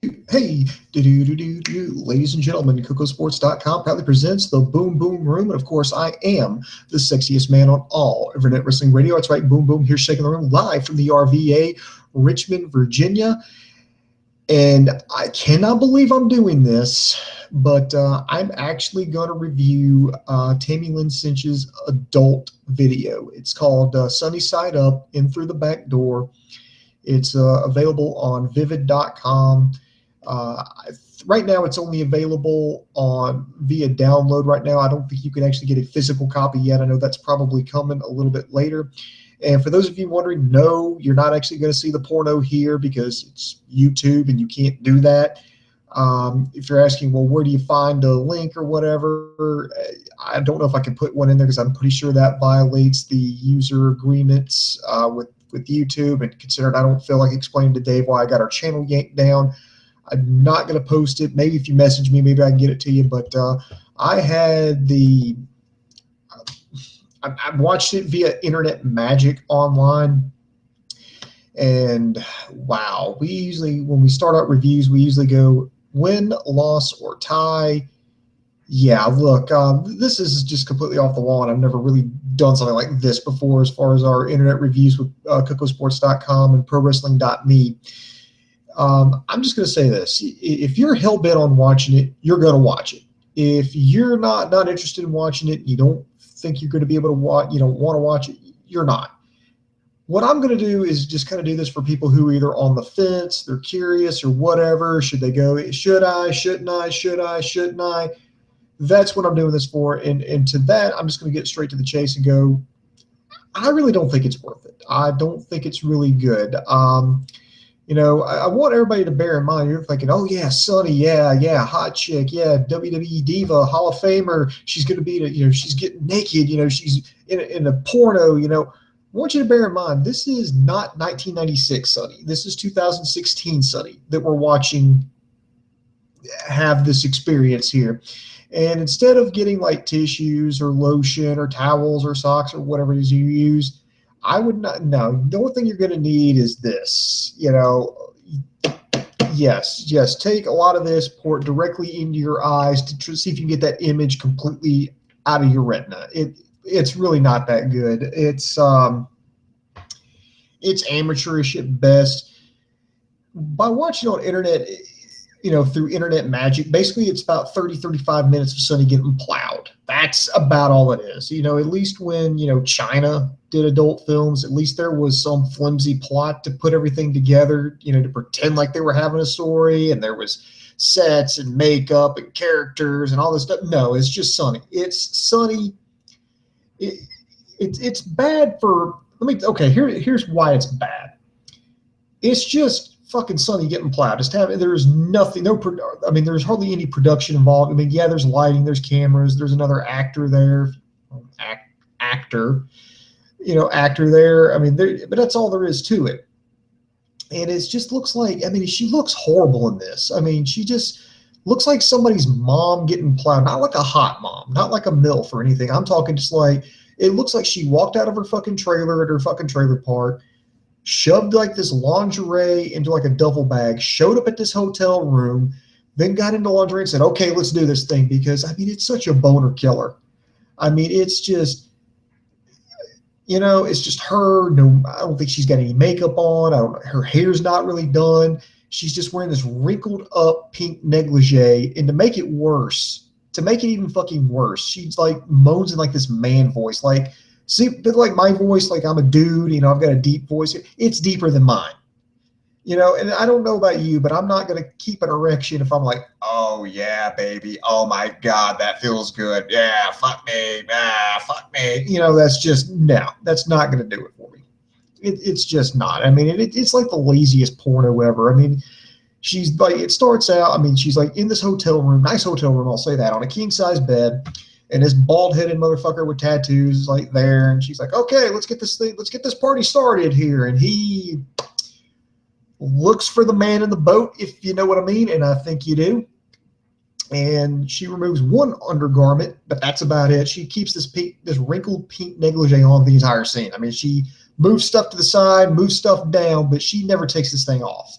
Hey, ladies and gentlemen, KocoSports.com proudly presents the Boom Boom Room. And of course, I am the sexiest man on all Internet Wrestling Radio. That's right, Boom Boom here, shaking the room live from the RVA, Richmond, Virginia. And I cannot believe I'm doing this, but I'm actually going to review Tammy Lynn Sytch's adult video. It's called Sunny Side Up, In Through the Back Door. It's available on vivid.com. Right now, it's only available on via download right now. I don't think you can actually get a physical copy yet. I know that's probably coming a little bit later. And for those of you wondering, no, you're not actually going to see the porno here because it's YouTube and you can't do that. If you're asking, well, where do you find a link or whatever, I don't know if I can put one in there because I'm pretty sure that violates the user agreements with YouTube. And considering I don't feel like explaining to Dave why I got our channel yanked down, I'm not going to post it. Maybe if you message me, maybe I can get it to you. But I watched it via Internet Magic online. And wow, when we start out reviews, we usually go win, loss, or tie. Yeah, look, this is just completely off the wall, and I've never really done something like this before as far as our internet reviews with KocoSports.com and ProWrestling.me. I'm just going to say this. If you're hell-bent on watching it, you're going to watch it. If you're not interested in watching it, you don't think you're going to be able to watch, you don't want to watch it, you're not. What I'm going to do is just kind of do this for people who are either on the fence, they're curious or whatever. Should they go, should I, shouldn't I, should I, shouldn't I? That's what I'm doing this for. And to that, I'm just going to get straight to the chase and go, I really don't think it's worth it. I don't think it's really good. I want everybody to bear in mind, you're thinking, oh, yeah, Sunny, yeah, hot chick, yeah, WWE Diva, Hall of Famer. She's going to be, she's getting naked, she's in a porno, I want you to bear in mind, this is not 1996 Sunny. This is 2016 Sunny that we're watching have this experience here. And instead of getting like tissues or lotion or towels or socks or whatever it is you use, I would not. No, the only thing you're going to need is this. Yes. Take a lot of this, pour it directly into your eyes to see if you can get that image completely out of your retina. It's really not that good. It's amateurish at best. By watching on internet, through Internet Magic, basically it's about 35 minutes of Sunny getting plowed. That's about all it is. At least when, China did adult films, at least there was some flimsy plot to put everything together, to pretend like they were having a story and there was sets and makeup and characters and all this stuff. No, it's just Sunny. It's Sunny. It's bad for, here's why it's bad. It's just fucking Sunny getting plowed. There's nothing, there's hardly any production involved. There's lighting, there's cameras, there's another actor there, actor there. But that's all there is to it. And it just looks like, she looks horrible in this. She just looks like somebody's mom getting plowed, not like a hot mom, not like a MILF or anything. I'm talking just like, it looks like she walked out of her fucking trailer at her fucking trailer park, shoved like this lingerie into like a duffel bag, showed up at this hotel room, then got into lingerie and said, okay, let's do this thing, because it's such a boner killer. It's just, it's just her. No, I don't think she's got any makeup on. Her hair's not really done. She's just wearing this wrinkled up pink negligee. And to make it even fucking worse, she's like moans in like this man voice, like, see, a bit like my voice, like I'm a dude, I've got a deep voice. It's deeper than mine, and I don't know about you, but I'm not going to keep an erection if I'm like, oh, yeah, baby. Oh, my God, that feels good. Yeah, fuck me. Fuck me. That's not going to do it for me. It's just not. It's like the laziest porno ever. She's like, it starts out, she's like in this hotel room, nice hotel room, I'll say that, on a king-size bed. And this bald-headed motherfucker with tattoos is like there, and she's like, okay, let's get this party started here. And he looks for the man in the boat, if you know what I mean, and I think you do. And she removes one undergarment, but that's about it. She keeps this wrinkled pink negligee on the entire scene. She moves stuff to the side, moves stuff down, but she never takes this thing off.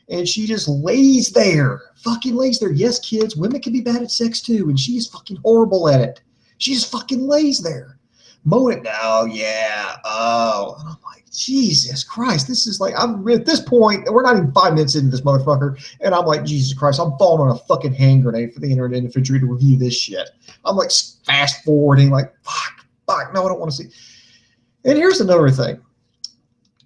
and she just lays there, fucking lays there. Yes, kids, women can be bad at sex too, and she's fucking horrible at it. She just fucking lays there, moaning, oh yeah, oh, and I'm like, Jesus Christ, this is like, I'm at this point, we're not even 5 minutes into this motherfucker, and I'm like, Jesus Christ, I'm falling on a fucking hand grenade for the internet infantry to review this shit. I'm like fast forwarding, like, fuck, no, I don't want to see. And here's another thing.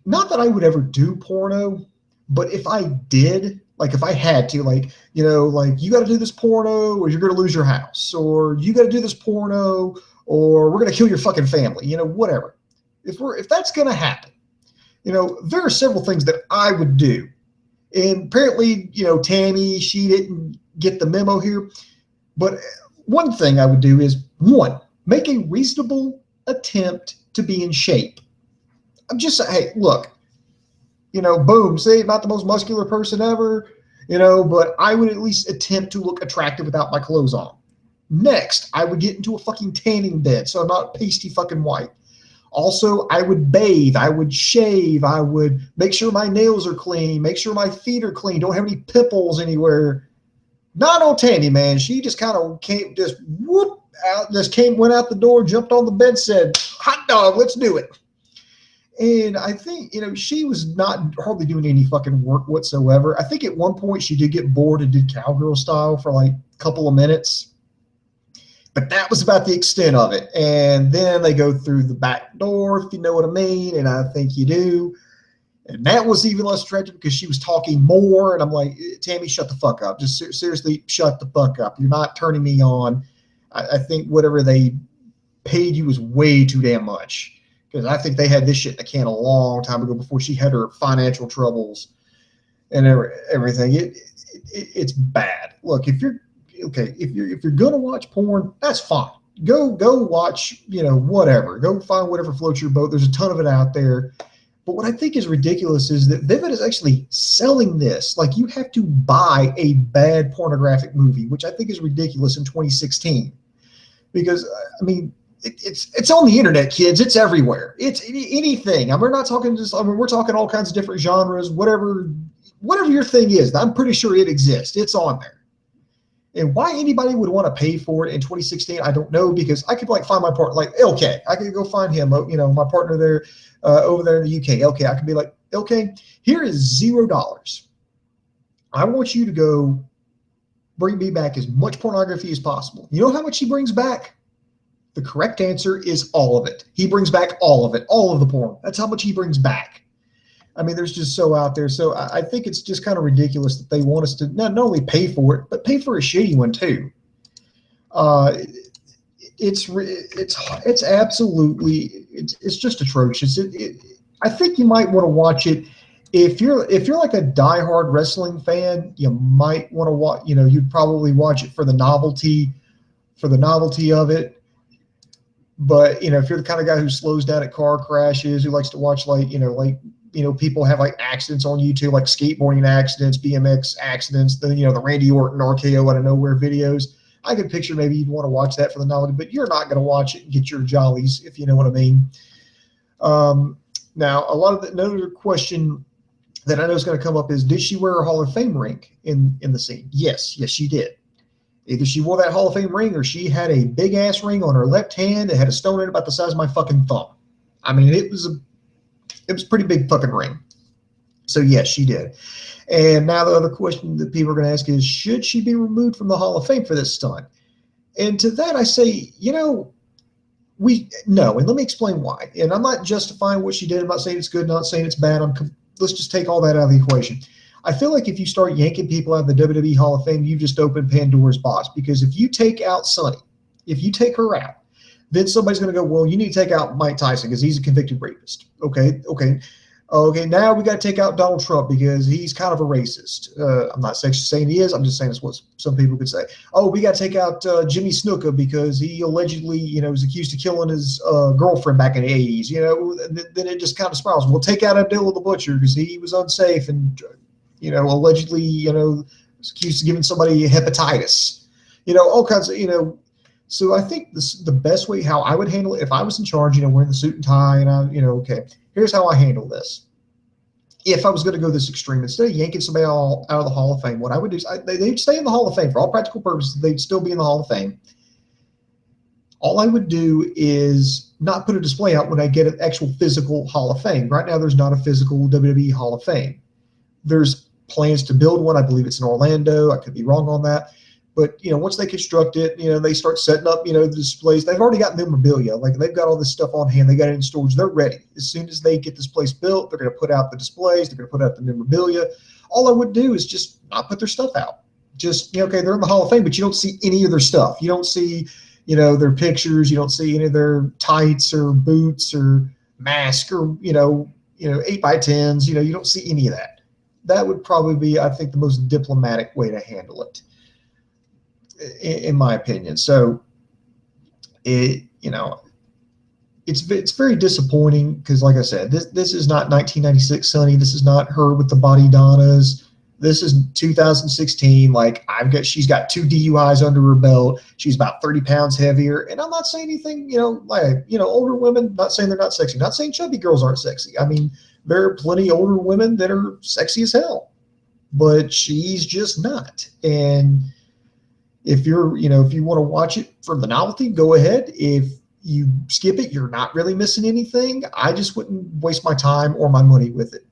Not that I would ever do porno, but if I did, like if I had to, like, you know, like you got to do this porno or you're going to lose your house, or you got to do this porno or we're going to kill your fucking family, you know, whatever. If that's going to happen, you know, there are several things that I would do. And apparently, you know, Tammy, she didn't get the memo here. But one thing I would do is, one, make a reasonable attempt to be in shape. I'm just saying, hey, look, you know, boom, say not the most muscular person ever, you know, but I would at least attempt to look attractive without my clothes on. Next, I would get into a fucking tanning bed so I'm not pasty fucking white. Also, I would bathe, I would shave, I would make sure my nails are clean, make sure my feet are clean, don't have any pimples anywhere. Not on Tammy, man. She just kind of came, just whoop out, just came, went out the door, jumped on the bed, said, hot dog, let's do it. And I think, you know, she was not hardly doing any fucking work whatsoever. I think at one point she did get bored and did cowgirl style for like a couple of minutes. But that was about the extent of it. And then they go through the back door, if you know what I mean. And I think you do. And that was even less attractive because she was talking more. And I'm like, Tammy, shut the fuck up. Just seriously, shut the fuck up. You're not turning me on. I think whatever they paid you was way too damn much. Because I think they had this shit in the can a long time ago before she had her financial troubles and everything. It's bad. Look, if you're gonna watch porn, that's fine. Go watch, you know, whatever. Go find whatever floats your boat. There's a ton of it out there. But what I think is ridiculous is that Vivid is actually selling this. Like, you have to buy a bad pornographic movie, which I think is ridiculous in 2016. Because, I mean, it's on the internet, kids. It's everywhere. It's anything. I mean, we're not talking just, I mean, we're talking all kinds of different genres, whatever your thing is. I'm pretty sure it exists. It's on there. And why anybody would want to pay for it in 2016, I don't know, because I could like find my partner, like LK. I could go find him, you know, my partner there, over there in the UK. LK, I could be like, LK, here is $0. I want you to go bring me back as much pornography as possible. You know how much he brings back? The correct answer is all of it. He brings back all of it, all of the porn. That's how much he brings back. I mean, there's just so out there. So I think it's just kind of ridiculous that they want us to not only pay for it, but pay for a shitty one too. It's absolutely, it's just atrocious. I think you might want to watch it. If you're like a diehard wrestling fan, you might want to watch, you know, you'd probably watch it for the novelty of it. But, you know, if you're the kind of guy who slows down at car crashes, who likes to watch like people have like accidents on YouTube, like skateboarding accidents, BMX accidents, the Randy Orton RKO out of nowhere videos. I could picture maybe you'd want to watch that for the novelty, but you're not going to watch it and get your jollies, if you know what I mean. Now, another question that I know is going to come up is, did she wear a Hall of Fame ring in the scene? Yes, she did. Either she wore that Hall of Fame ring or she had a big ass ring on her left hand that had a stone in it about the size of my fucking thumb. I mean, it was a pretty big fucking ring. So yes, she did. And now the other question that people are going to ask is, should she be removed from the Hall of Fame for this stunt? And to that I say, no. And let me explain why. And I'm not justifying what she did. I'm not saying it's good, not saying it's bad. Let's just take all that out of the equation. I feel like if you start yanking people out of the WWE Hall of Fame, you just open Pandora's box. Because if you take out Sunny, if you take her out, then somebody's going to go, well, you need to take out Mike Tyson because he's a convicted rapist. Okay. Now we got to take out Donald Trump because he's kind of a racist. I'm not saying he is. I'm just saying it's what some people could say. Oh, we got to take out Jimmy Snuka because he allegedly, was accused of killing his girlfriend back in the 80s. Then it just kind of spirals. We'll take out Abdullah the Butcher because he was unsafe and, allegedly, was accused of giving somebody hepatitis. All kinds of, So I think the best way how I would handle it if I was in charge, wearing the suit and tie and okay, here's how I handle this. if I was going to go this extreme, instead of yanking somebody out of the Hall of Fame, what I would do is they'd stay in the Hall of Fame for all practical purposes. They'd still be in the Hall of Fame. All I would do is not put a display out when I get an actual physical Hall of Fame. Right now, there's not a physical WWE Hall of Fame. There's plans to build one. I believe it's in Orlando. I could be wrong on that. But, once they construct it, they start setting up, the displays. They've already got memorabilia. Like, they've got all this stuff on hand. They got it in storage. They're ready. As soon as they get this place built, they're going to put out the displays. They're going to put out the memorabilia. All I would do is just not put their stuff out. Just, okay, they're in the Hall of Fame, but you don't see any of their stuff. You don't see, their pictures. You don't see any of their tights or boots or mask or, 8x10s. You don't see any of that. That would probably be, I think, the most diplomatic way to handle it, in my opinion. So it's very disappointing because, like I said, this is not 1996 Sunny. This is not her with the body Donnas. This is 2016. Like, she's got 2 DUIs under her belt. She's about 30 pounds heavier. And I'm not saying anything, older women, not saying they're not sexy, not saying chubby girls aren't sexy. I mean, there are plenty older women that are sexy as hell, but she's just not. And if if you want to watch it for the novelty, go ahead. If you skip it, you're not really missing anything. I just wouldn't waste my time or my money with it.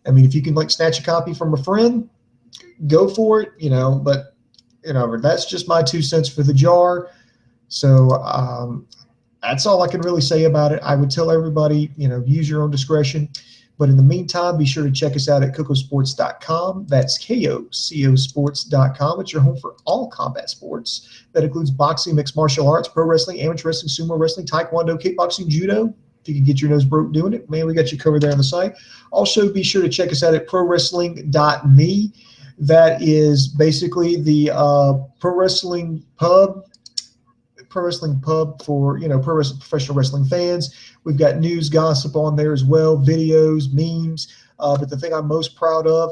I mean, if you can snatch a copy from a friend, go for it, but that's just my 2 cents for the jar. So that's all I can really say about it. I would tell everybody, use your own discretion. But in the meantime, be sure to check us out at KocoSports.com. That's KocoSports.com. It's your home for all combat sports. That includes boxing, mixed martial arts, pro wrestling, amateur wrestling, sumo wrestling, taekwondo, kickboxing, judo. If you can get your nose broke doing it, man, we got you covered there on the site. Also, be sure to check us out at prowrestling.me. That is basically the pro wrestling pub for professional wrestling fans. We've got news, gossip on there as well, videos, memes. But the thing I'm most proud of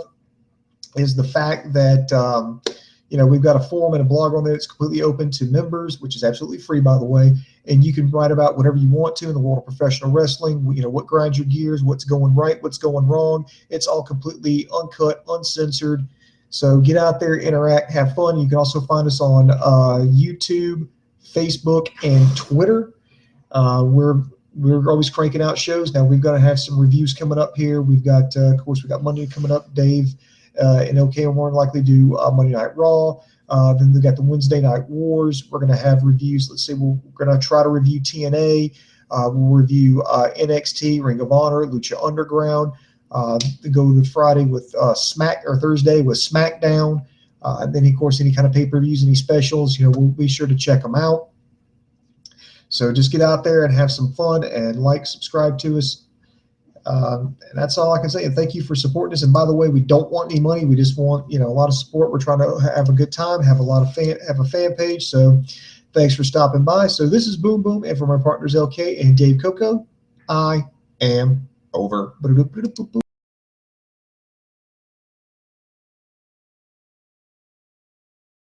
is the fact that we've got a forum and a blog on there that's completely open to members, which is absolutely free, by the way. And you can write about whatever you want to in the world of professional wrestling. What grinds your gears, what's going right, what's going wrong. It's all completely uncut, uncensored. So get out there, interact, have fun. You can also find us on YouTube, Facebook, and Twitter. We're always cranking out shows. Now we've got to have some reviews coming up here. We've got, of course, we got Monday coming up. Dave and OK are more than likely do Monday Night Raw. Then we got the Wednesday Night Wars. We're going to have reviews. Let's see, we're going to try to review TNA. We'll review NXT, Ring of Honor, Lucha Underground. Go to Friday with Thursday with SmackDown. And then, of course, any kind of pay-per-views, any specials, we'll be sure to check them out. So just get out there and have some fun and subscribe to us. And that's all I can say. And thank you for supporting us. And by the way, we don't want any money. We just want, a lot of support. We're trying to have a good time, have a fan page. So thanks for stopping by. So this is Boom Boom. And for my partners, LK and Dave Coco, I am over.